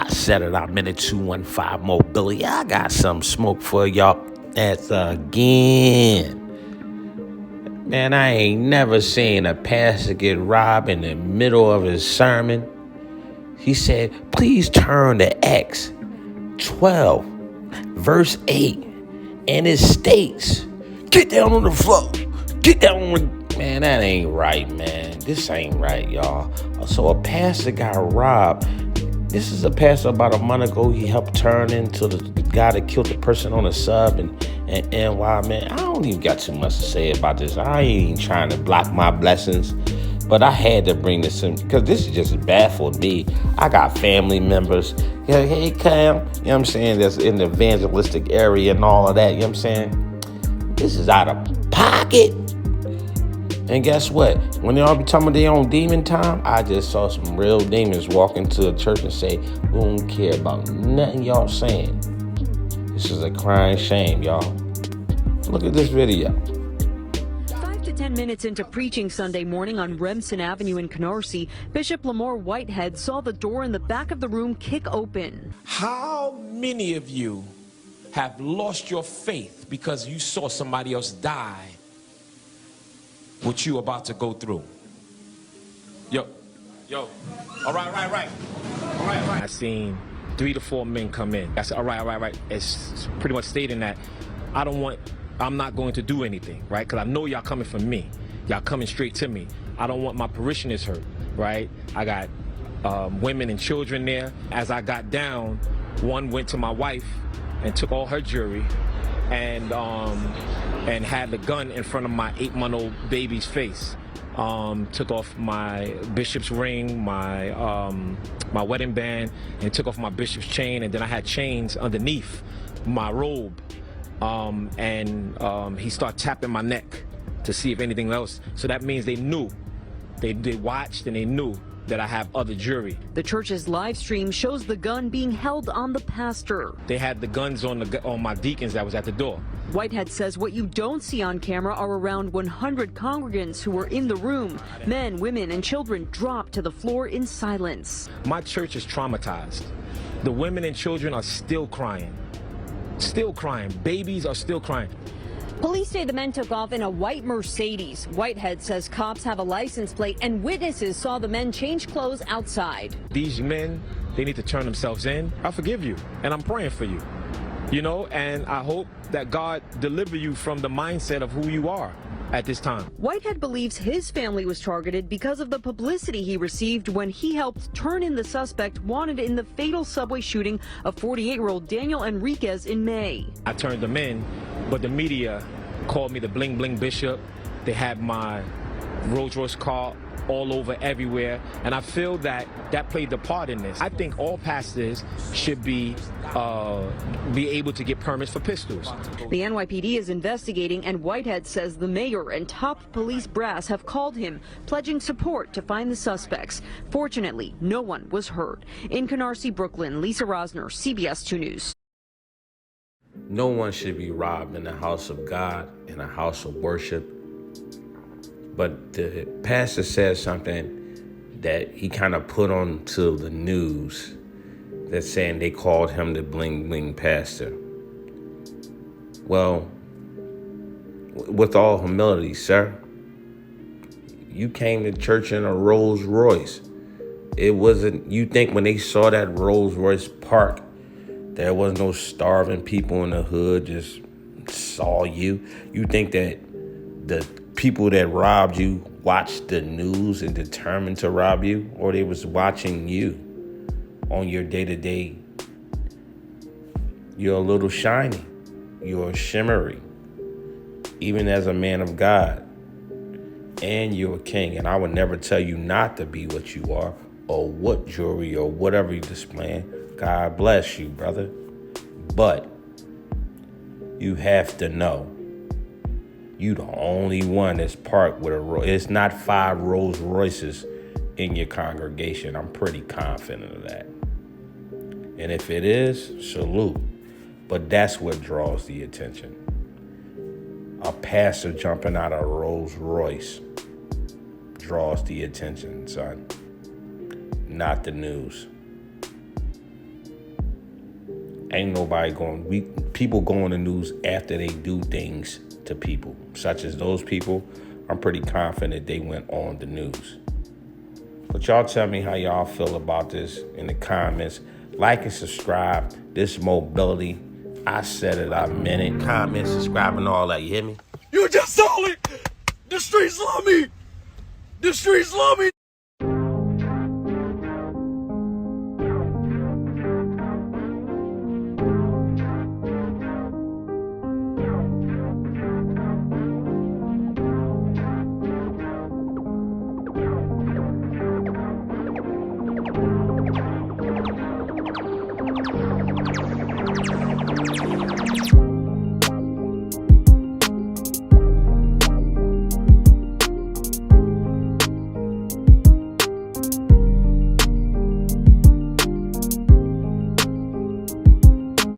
I said it. I'm in the 215 Mobility. I got some smoke for y'all. That's again. Man, I ain't never seen a pastor get robbed in the middle of his sermon. He said, please turn to Acts 12, verse 8. And it states, get down on the floor. Get down on the... Man, that ain't right, man. This ain't right, y'all. So a pastor got robbed. This is a pastor about a month ago. He helped turn into the guy that killed the person on the sub and NY, man. I don't even got too much to say about this. I ain't trying to block my blessings, but I had to bring this in because this is just baffled me. I got family members. Yeah, hey, Cam, you know what I'm saying? That's in the evangelistic area and all of that. You know what I'm saying? This is out of pocket. And guess what? When they all be talking about their own demon time, I just saw some real demons walk into a church and say, we don't care about nothing y'all saying. This is a crying shame, y'all. Look at this video. 5 to 10 minutes into preaching Sunday morning on Remsen Avenue in Canarsie, Bishop Lamor Whitehead saw the door in the back of the room kick open. How many of you have lost your faith because you saw somebody else die what you about to go through? Yo, all right. I seen 3 to 4 men come in. I said, all right. It's pretty much stating that I'm not going to do anything, right? Because I know y'all coming from me. Y'all coming straight to me. I don't want my parishioners hurt, right? I got women and children there. As I got down, one went to my wife and took all her jewelry and had the gun in front of my 8-month-old baby's face. Took off my bishop's ring, my wedding band, and took off my bishop's chain, and then I had chains underneath my robe. He started tapping my neck to see if anything else. So that means they knew. They watched and they knew that I have other jewelry. The church's live stream shows the gun being held on the pastor. They had the guns on my deacons that was at the door. Whitehead says what you don't see on camera are around 100 congregants who were in the room. Men, women, and children dropped to the floor in silence. My church is traumatized. The women and children are still crying. Still crying. Babies are still crying. Police say the men took off in a white Mercedes. Whitehead says cops have a license plate and witnesses saw the men change clothes outside. These men, they need to turn themselves in. I forgive you, and I'm praying for you. You know, and I hope that God deliver you from the mindset of who you are at this time. Whitehead believes his family was targeted because of the publicity he received when he helped turn in the suspect wanted in the fatal subway shooting of 48-year-old Daniel Enriquez in May. I turned them in, but the media called me the bling bling bishop. They had my Rolls Royce car all over everywhere, and I feel that played the part in this. I think all pastors should be able to get permits for pistols. The NYPD is investigating, and Whitehead says the mayor and top police brass have called him, pledging support to find the suspects. Fortunately, no one was hurt. In Canarsie, Brooklyn, Lisa Rosner, CBS 2 News. No one should be robbed in the house of God, in a house of worship. But the pastor said something that he kind of put on to the news that's saying they called him the bling bling pastor. Well, with all humility, sir, you came to church in a Rolls Royce. It wasn't, you think when they saw that Rolls Royce park, there was no starving people in the hood just saw you? You think that the people that robbed you watched the news and determined to rob you, or they was watching you on your day-to-day? You're a little shiny. You're shimmery. Even as a man of God. And you're a king. And I would never tell you not to be what you are, or what jewelry or whatever you're displaying. God bless you, brother. But you have to know, you the only one that's parked with it's not 5 Rolls Royces in your congregation. I'm pretty confident of that. And if it is, salute. But that's what draws the attention. A pastor jumping out of a Rolls Royce draws the attention, son. Not the news. Ain't nobody people go on the news after they do things to people, such as those people. I'm pretty confident they went on the news. But y'all tell me how y'all feel about this in the comments. Like and subscribe. This mobility, I said it, I meant it. Comment, subscribe, and all that. You hear me? You just told me the streets love me. The streets love me.